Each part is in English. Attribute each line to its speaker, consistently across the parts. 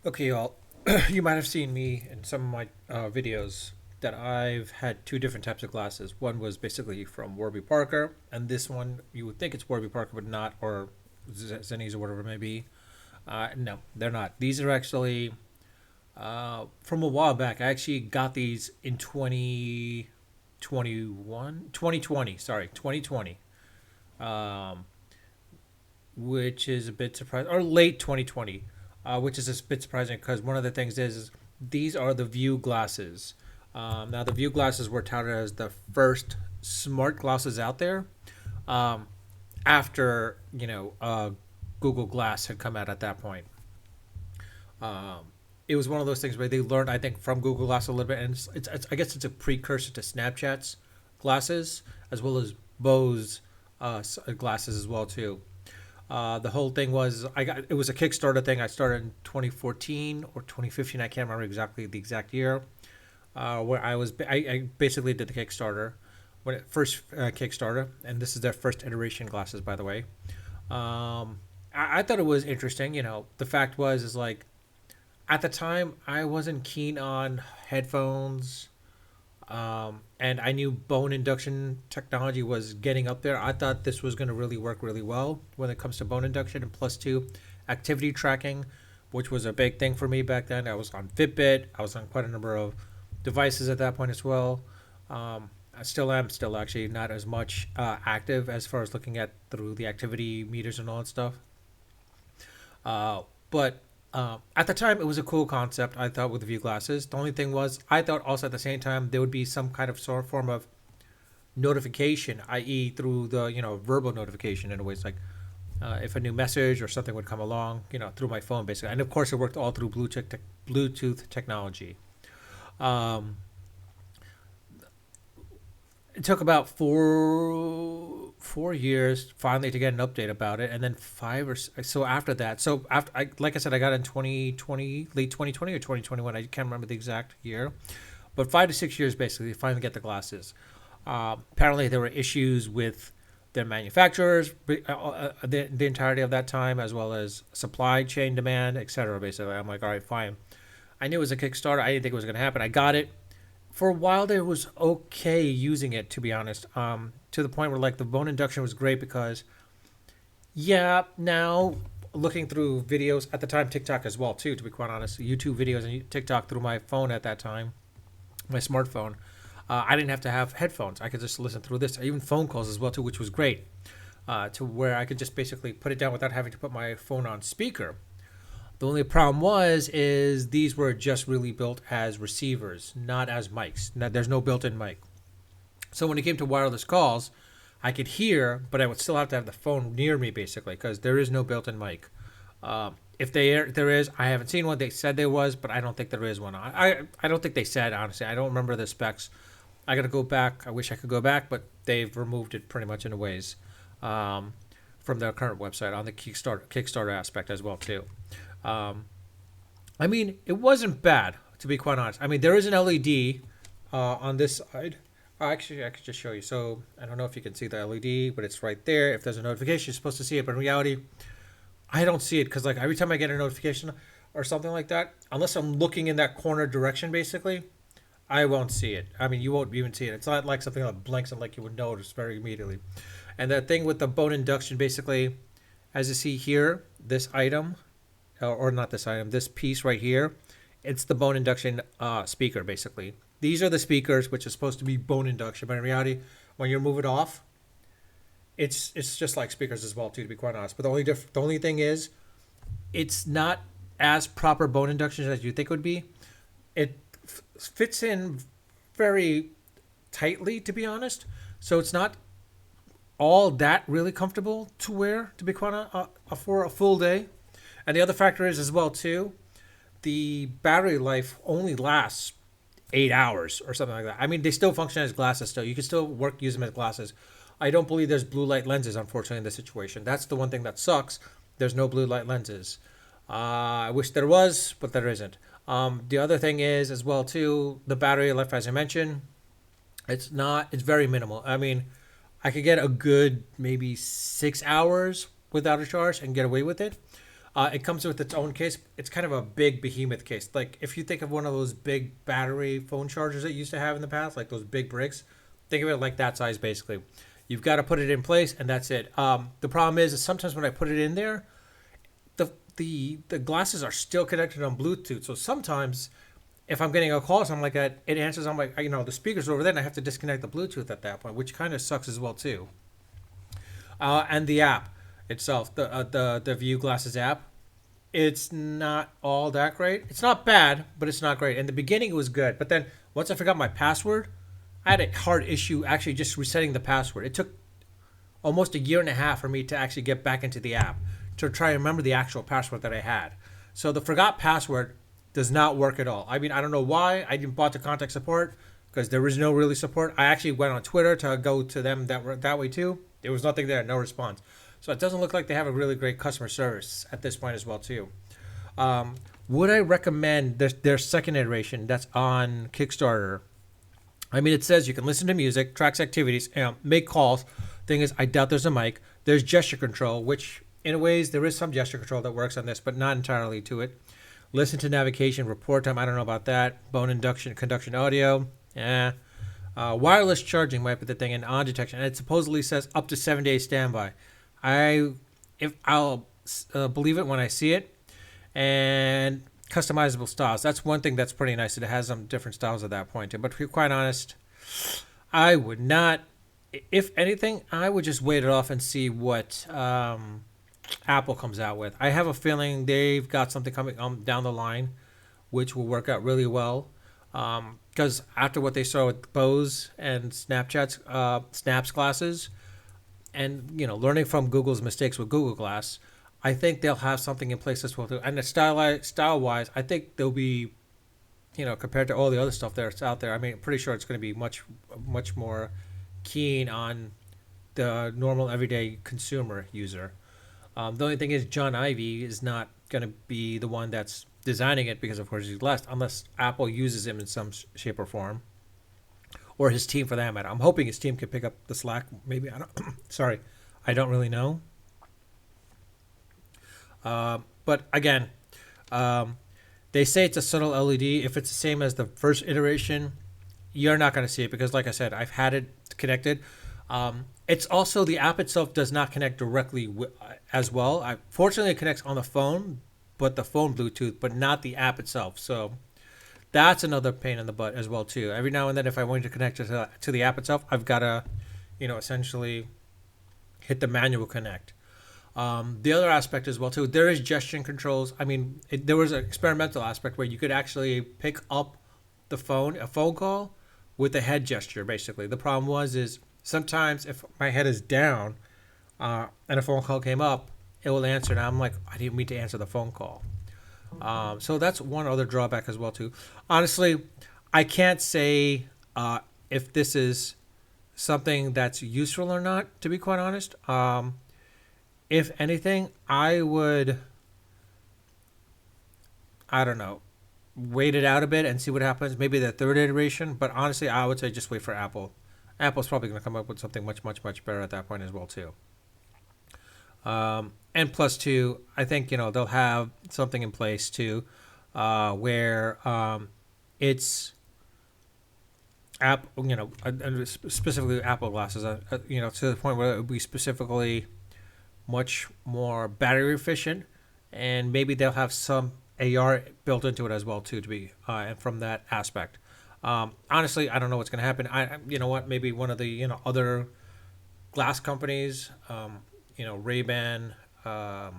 Speaker 1: Okay, y'all. You might have seen me in some of my videos that I've had two different types of glasses. One was basically from Warby Parker, and this one you would think it's Warby Parker, but not, or Zennies or whatever it may be. No, they're not. These are actually from a while back. I actually got these in 2020. Sorry, 2020. Um, which is a bit surprising, or late 2020, which is a bit surprising because one of the things is these are the View glasses. Now, the View glasses were touted as the first smart glasses out there um, after, Google Glass had come out at that point. Um, it was one of those things where they learned, I think, from Google Glass a little bit, and I guess it's a precursor to Snapchat's glasses as well as Bose glasses as well too. The whole thing was it was a Kickstarter thing. I started in 2014 or 2015. I can't remember exactly the exact year. Where I basically did the Kickstarter when it first Kickstarter, and this is their first iteration glasses, by the way. I thought it was interesting. The fact was is like at the time I wasn't keen on headphones, and I knew bone induction technology was getting up there. I thought this was going to really work really well when it comes to bone induction, and plus two, activity tracking, which was a big thing for me back then. I was on Fitbit. I was on quite a number of devices at that point as well. I still am, still actually not as much active as far as looking at through the activity meters and all that stuff. But at the time, it was a cool concept. I thought with the View glasses. The only thing was, I thought also at the same time there would be some kind of sort of form of notification, i.e., through the verbal notification in a way. It's like if a new message or something would come along, through my phone basically. And of course, it worked all through Bluetooth technology. Um, it took about four years finally to get an update about it, and then so after that. So after like I said, I got it in 2020, late 2020 or 2021. I can't remember the exact year, but 5 to 6 years basically to finally get the glasses. Apparently, there were issues with their manufacturers the entirety of that time, as well as supply chain demand, etc. Basically, I'm like, all right, fine. I knew it was a Kickstarter. I didn't think it was going to happen. I got it. For a while there, was okay using it, to be honest. To the point where like the bone induction was great because yeah, now looking through videos at the time, TikTok as well too. To be quite honest, YouTube videos and TikTok through my phone at that time, my smartphone. I didn't have to have headphones. I could just listen through this, even phone calls as well too, which was great. To where I could just basically put it down without having to put my phone on speaker. The only problem is these were just really built as receivers, not as mics. There's no built-in mic. So when it came to wireless calls, I could hear, but I would still have to have the phone near me basically because there is no built-in mic. If there is, I haven't seen one. They said there was, but I don't think there is one. I don't think they said, honestly. I don't remember the specs. I got to go back. I wish I could go back, but they've removed it pretty much in a ways um, from their current website on the Kickstarter aspect as well too. Um, I mean, it wasn't bad to be quite honest. I mean, there is an LED on this side. Actually, I could just show you. So I don't know if you can see the LED, but it's right there. If there's a notification, you're supposed to see it, but in reality, I don't see it because like every time I get a notification or something like that, unless I'm looking in that corner direction, basically, I won't see it. I mean, you won't even see it. It's not like something that blinks and like you would notice very immediately. And that thing with the bone induction, basically, as you see here, this item or not this item, this piece right here, it's the bone induction speaker basically. These are the speakers which is supposed to be bone induction, but in reality, when you move it off, it's just like speakers as well too. To be quite honest, but the only thing is, it's not as proper bone induction as you think it would be. It fits in very tightly, to be honest. So it's not all that really comfortable to wear, to be quite honest, for a full day. And the other factor is as well too, the battery life only lasts 8 hours or something like that. I mean, they still function as glasses. Still, you can still use them as glasses. I don't believe there's blue light lenses, unfortunately, in this situation. That's the one thing that sucks. There's no blue light lenses. I wish there was, but there isn't. The other thing is as well too, the battery life, as I mentioned, it's not. It's very minimal. I mean, I could get a good maybe 6 hours without a charge and get away with it. It comes with its own case. It's kind of a big behemoth case. Like if you think of one of those big battery phone chargers that you used to have in the past, like those big bricks, think of it like that size basically. You've got to put it in place, and that's it. The problem is sometimes when I put it in there, the glasses are still connected on Bluetooth. So sometimes if I'm getting a call or something like that, it answers. I'm like, the speakers are over there, and I have to disconnect the Bluetooth at that point, which kind of sucks as well too. And the app itself, the View Glasses app, it's not all that great. It's not bad, but it's not great. In the beginning, it was good, but then once I forgot my password, I had a hard issue actually just resetting the password. It took almost a year and a half for me to actually get back into the app to try and remember the actual password that I had. So the forgot password does not work at all. I mean, I don't know why. I didn't bother to contact support because there was no really support. I actually went on Twitter to go to them that way too. There was nothing there, no response. So it doesn't look like they have a really great customer service at this point as well too. Would I recommend their second iteration that's on Kickstarter? I mean, it says you can listen to music, tracks activities, and make calls. Thing is, I doubt there's a mic. There's gesture control, which in ways there is some gesture control that works on this, but not entirely to it. Listen to navigation, report time. I don't know about that. Bone induction, conduction audio. Yeah. Wireless charging might be the thing, and on detection. And it supposedly says up to 7 days standby. I'll believe it when I see it. And customizable styles. That's one thing that's pretty nice. It has some different styles at that point too. But to be quite honest, I would not. If anything, I would just wait it off and see what Apple comes out with. I have a feeling they've got something coming down the line, which will work out really well. Because after what they saw with Bose and Snap's glasses, and learning from Google's mistakes with Google Glass, I think they'll have something in place as well too. And the style wise, I think they'll be, compared to all the other stuff that's out there. I mean, I'm pretty sure it's going to be much more keen on the normal everyday consumer user. The only thing is John Ivey is not going to be the one that's designing it because, of course, he's left, unless Apple uses him in some shape or form, or his team for that matter. I'm hoping his team can pick up the slack. Maybe I don't. Sorry, I don't really know. But again, they say it's a subtle LED. If it's the same as the first iteration, you're not going to see it because, like I said, I've had it connected. It's also the app itself does not connect directly as well. Fortunately, it connects on the phone, but the phone Bluetooth, but not the app itself. So that's another pain in the butt as well too. Every now and then, if I want to connect it to the app itself, I've got to, essentially hit the manual connect. The other aspect as well too, there is gesture controls. I mean, there was an experimental aspect where you could actually pick up a phone call with a head gesture. Basically, the problem is sometimes if my head is down and a phone call came up, it will answer, and I'm like, I didn't mean to answer the phone call. So that's one other drawback as well too. Honestly, I can't say if this is something that's useful or not. To be quite honest. If anything, I would, I don't know, wait it out a bit and see what happens. Maybe the third iteration, but honestly, I would say just wait for Apple. Apple's probably going to come up with something much better at that point as well too. And plus two, I think they'll have something in place too, where it's app, specifically Apple glasses, to the point where it would be specifically much more battery efficient, and maybe they'll have some AR built into it as well too, to be and from that aspect. Honestly, I don't know what's going to happen. Maybe one of the other glass companies, Ray-Ban, I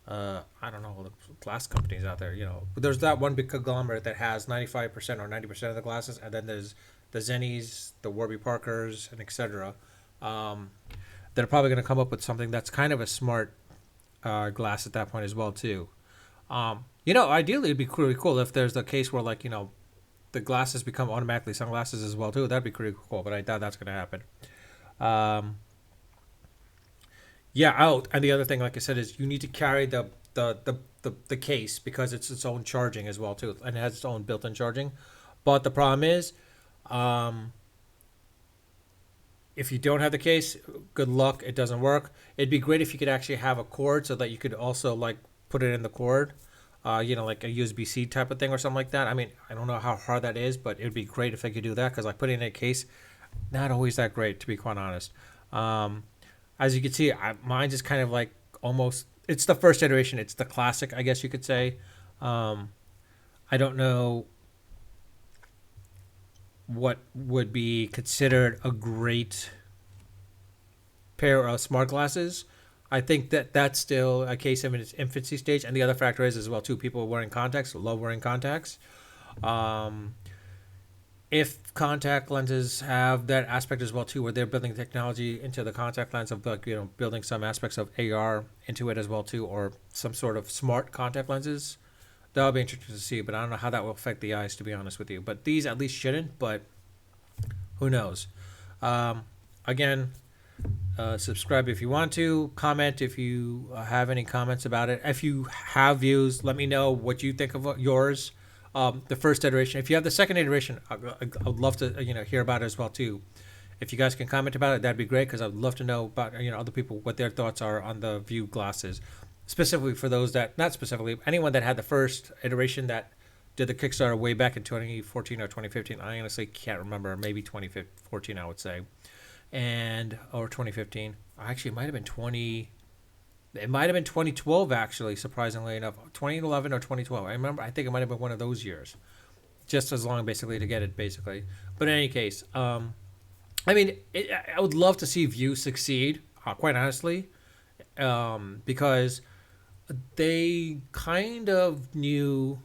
Speaker 1: don't know the glass companies out there. There's that one big conglomerate that has 95% or 90% of the glasses, and then there's the Zennies, the Warby Parkers, and etc. They're probably going to come up with something that's kind of a smart glass at that point as well too. Ideally it'd be really cool if there's the case where the glasses become automatically sunglasses as well too. That'd be pretty cool, but I doubt that's going to happen. And the other thing, like I said, is you need to carry the case because it's its own charging as well too, and it has its own built-in charging. But the problem is, If you don't have the case, good luck. It doesn't work. It'd be great if you could actually have a cord so that you could also like put it in the cord, like a USB-C type of thing or something like that. I mean, I don't know how hard that is, but it would be great if they could do that because like putting it in a case, not always that great to be quite honest. Um, as you can see, mine is kind of like almost. It's the first iteration. It's the classic, I guess you could say. Um, I don't know what would be considered a great pair of smart glasses. I think that that's still a case of its infancy stage, and the other factor is as well too. People wearing contacts, love wearing contacts. Um, if contact lenses have that aspect as well too, where they're building technology into the contact lens of like building some aspects of AR into it as well too, or some sort of smart contact lenses, that'll be interesting to see. But I don't know how that will affect the eyes, to be honest with you. But these at least shouldn't. But who knows? Um, Again, subscribe if you want to. Comment if you have any comments about it. If you have views, let me know what you think of yours. The first iteration. If you have the second iteration, I would love to hear about it as well too. If you guys can comment about it, that'd be great because I'd love to know about other people what their thoughts are on the View glasses, specifically for those that not specifically anyone that had the first iteration that did the Kickstarter way back in 2014 or 2015. I honestly can't remember. Maybe 2014, I would say, and or 2015. Actually, it might have been 20. It might have been 2012. Actually, surprisingly enough, 2011 or 2012. I remember. I think it might have been one of those years. Just as long, basically, to get it, basically. But in any case, I mean, I would love to see View succeed. Quite honestly, because they kind of knew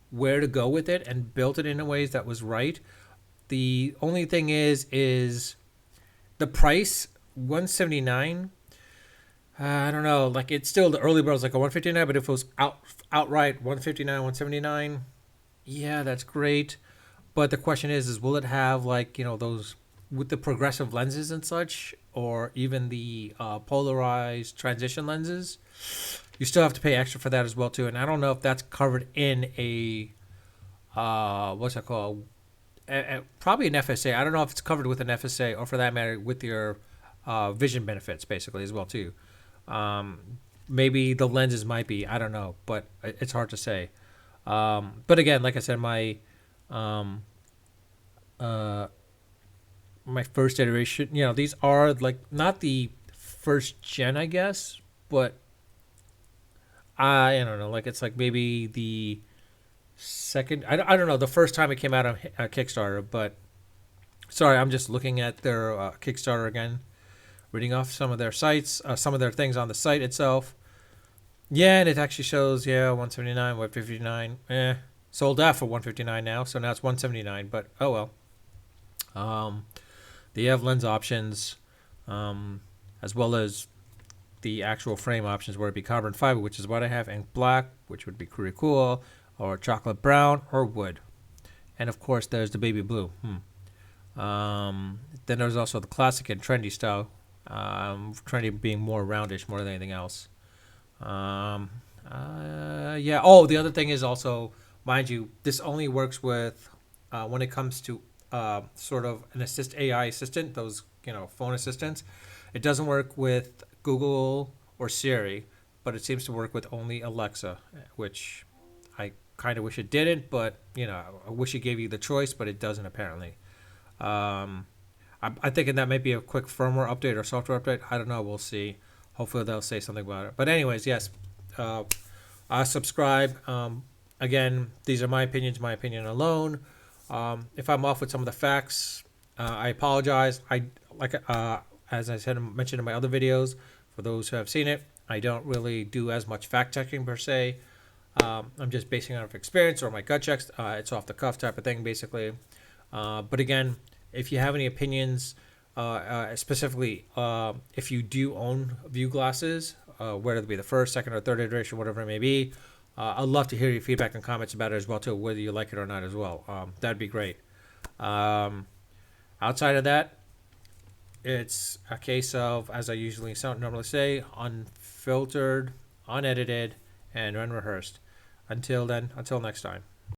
Speaker 1: where to go with it and built it in a ways that was right. The only thing is the price 179. I don't know, like it's still the early bird was like a 159, but if it was outright 159, 179, yeah, that's great. But the question is will it have like those with the progressive lenses and such, or even the polarized transition lenses? You still have to pay extra for that as well too, and I don't know if that's covered in a what's that called? Probably an FSA. I don't know if it's covered with an FSA or for that matter with your vision benefits basically as well too. Maybe the lenses might be. I don't know, but it's hard to say. But again, like I said, um, uh, my first iteration. These are like not the first gen, I guess, but I don't know. Like it's like maybe the second. I don't know. The first time it came out on Kickstarter, but sorry, I'm just looking at their Kickstarter again, reading off some of their sites, some of their things on the site itself. Yeah, and it actually shows 179, 159. Sold out for 159 now, so now it's 179. But oh well. They have lens options, as well as the actual frame options, where it'd be carbon fiber, which is what I have, and black, which would be pretty cool, or chocolate brown, or wood. And of course, there's the baby blue. Then there's also the classic and trendy style. Trendy being more roundish more than anything else. Yeah. Oh, the other thing is also, mind you, this only works with when it comes to sort of an AI assistant, those phone assistants. It doesn't work with Google or Siri, but it seems to work with only Alexa, which I kind of wish it didn't. But I wish it gave you the choice, but it doesn't apparently. I'm thinking that might be a quick firmware update or software update. I don't know. We'll see. Hopefully they'll say something about it. But anyways, yes, subscribe. Again, these are my opinions, my opinion alone. If I'm off with some of the facts, I apologize. As I said, mentioned in my other videos, for those who have seen it, I don't really do as much fact checking per se. I'm just basing it off experience or my gut checks. It's off the cuff type of thing, basically. But again, if you have any opinions, specifically if you do own View glasses, whether it be the first, second, or third iteration, whatever it may be, I'd love to hear your feedback and comments about it as well too, whether you like it or not as well. That'd be great. Outside of that, it's a case of, as I usually normally say, unfiltered, unedited, and unrehearsed. Until then, until next time.